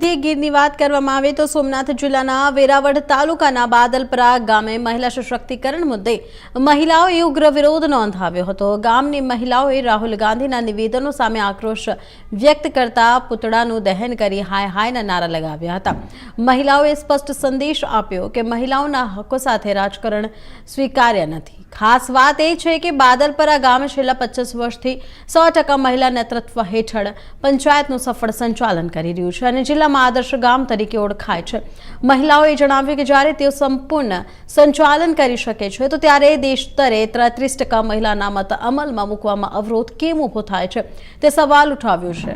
ગીરની વાત કરવામાં આવે તો સોમનાથ જિલ્લાના વેરાવળ તાલુકાના બાદલપરા ગામે મહિલા સશક્તિકરણ મુદ્દે મહિલાઓએ ઉગ્ર વિરોધ નોંધાવ્યો હતો। ગામની મહિલાઓએ રાહુલ ગાંધીના નિવેદનો સામે આક્રોશ વ્યક્ત કરતા પુતળાનું દહન કરી હાય હાયના નારા લગાવ્યા હતા। મહિલાઓએ સ્પષ્ટ સંદેશ આપ્યો કે મહિલાઓના હકો સાથે રાજકારણ સ્વીકાર્ય નથી। ખાસ વાત એ છે કે બાદલપરા ગામે છેલ્લા 25 વર્ષથી 100% મહિલા નેતૃત્વ હેઠળ પંચાયતનું સફળ સંચાલન કરી રહ્યું છે અને જિલ્લામાં આદર્શ ગામ તરીકે ઓળખાય છે। મહિલાઓએ જણાવ્યું કે જ્યારે તેઓ સંપૂર્ણ સંચાલન કરી શકે છે તો ત્યારે દેશ સ્તરે 33% મહિલા અનામત અમલમાં મૂકવામાં અવરોધ કેમ ઊભો થાય છે તે સવાલ ઉઠાવ્યો છે।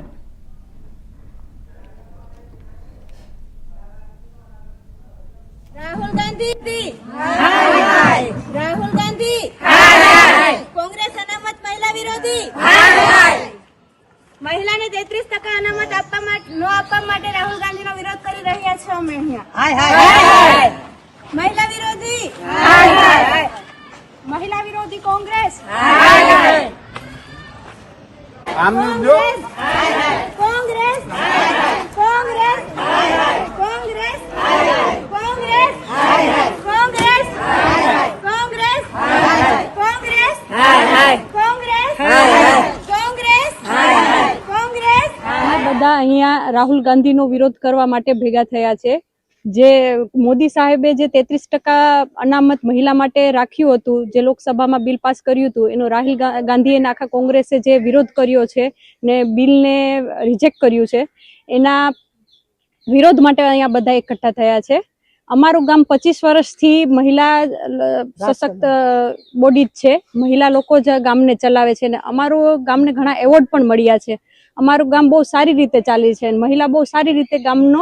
राहुल गांधी हाय हाय, राहुल गांधी हाय हाय, कांग्रेस अनामत महिला विरोधी हाय हाय, महिला ने 33% अनामत न आपवा माटे राहुल गांधी नो विरोध करी रह्या छे अमे अहींया हाय हाय, महिला विरोधी हाय हाय, महिला विरोधी कांग्रेस हाय हाय, कांग्रेस हाय हाय, कांग्रेस हाय हाय, कांग्रेस हाय हाय, कांग्रेस हाय हाय, कांग्रेस हाय हाय, कांग्रेस हाय हाय, कांग्रेस हाय हाय, कांग्रेस हाय हाय, कांग्रेस हाय हाय, कांग्रेस हाय हाय, कांग्रेस બધા અહીંયા રાહુલ ગાંધીનો વિરોધ કરવા માટે ભેગા થયા છે। જે મોદી સાહેબે જે 33% અનામત મહિલા માટે રાખ્યું હતું, જે લોકસભામાં બિલ પાસ કર્યું હતું, એનો રાહુલ ગાંધીએ આખા કોંગ્રેસે જે વિરોધ કર્યો છે ને બિલને રિજેક્ટ કર્યું છે, એના વિરોધ માટે અહીંયા બધા એકઠા થયા છે। અમારું ગામ 25 વર્ષથી મહિલા સશક્ત બોડી છે, મહિલા લોકો જ ગામને ચલાવે છે ને અમારું ગામને ઘણા એવોર્ડ પણ મળ્યા છે। અમારું ગામ બહુ સારી રીતે ચાલે છે, મહિલા બહુ સારી રીતે ગામનો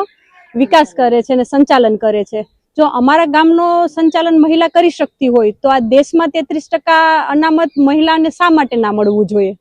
વિકાસ કરે છે અને સંચાલન કરે છે। જો અમારા ગામનો સંચાલન મહિલા કરી શકતી હોય તો આ દેશમાં 33% અનામત મહિલાને શા માટે ના મળવું જોઈએ?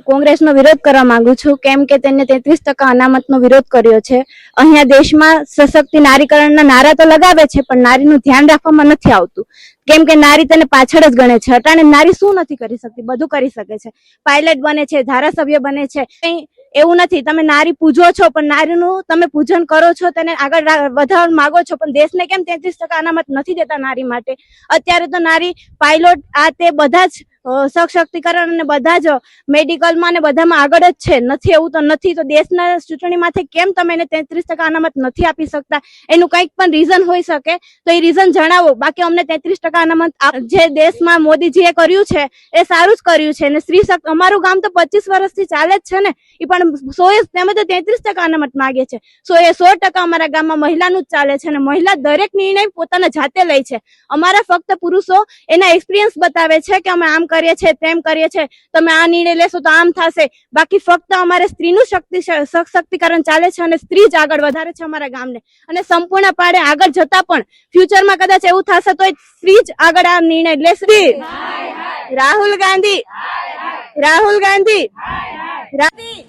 કોંગ્રેસનો વિરોધ કરવા માંગુ છું, કેમ કે તેને 33% અનામતનો વિરોધ કર્યો છે। અહીંયા દેશમાં સશક્તિ નારીકરણના નારા તો લગાવે છે પણ નારીનું ધ્યાન રાખવામાં નથી આવતું, કેમ કે નારી તેને પાછળ જ ગણે છે। અટાણે નારી શું નથી કરી શકતી? બધું કરી શકે છે, પાયલટ બને છે, ધારાસભ્ય બને છે। કંઈ એવું નથી, તમે નારી પૂજો છો પણ નારીનું તમે પૂજન કરો છો, તેને આગળ વધારવા માંગો છો પણ દેશને કેમ 33% અનામત નથી દેતા નારી માટે? અત્યારે તો નારી પાયલોટ આ તે બધા જ સશક્તિકરણ અને બધા જ મેડિકલમાં ને બધામાં આગળ જ છે। નથી એવું તો નથી, તો દેશના ચૂંટણી માથે કેમ તમે એને 33% અનામત નથી આપી શકતા? એનું કંઈક પણ રીઝન હોઈ શકે તો એ રીઝન જણાવો। બાકી અમને 33% અનામત જે દેશમાં મોદીજીએ કર્યું છે એ સારું જ કર્યું છે। અને સ્ત્રી શક્તિ અમારું ગામ તો 25 વર્ષથી ચાલે જ છે ને, એ પણ 100 તેમાં તો 33% અનામત માંગે છે। 100% અમારા ગામમાં મહિલાનું જ ચાલે છે અને મહિલા દરેક નિર્ણય પોતાના જાતે લે છે। અમારા ફક્ત પુરુષો એના એક્સપિરિયન્સ બતાવે છે કે અમે આમ કરીએ છીએ, તેમ કરીએ છીએ, તમે આ નિર્ણય લેશો તો આમ થશે। બાકી ફક્ત અમારે સ્ત્રીનું સશક્તિકરણ ચાલે છે અને સ્ત્રી જ આગળ વધારે છે અમારા ગામને। અને સંપૂર્ણપણે આગળ જતા પણ ફ્યુચરમાં કદાચ એવું થશે તો સ્ત્રી જ આગળ આ નિર્ણય લેશે। રાહુલ ગાંધી, રાહુલ ગાંધી, રાહુલ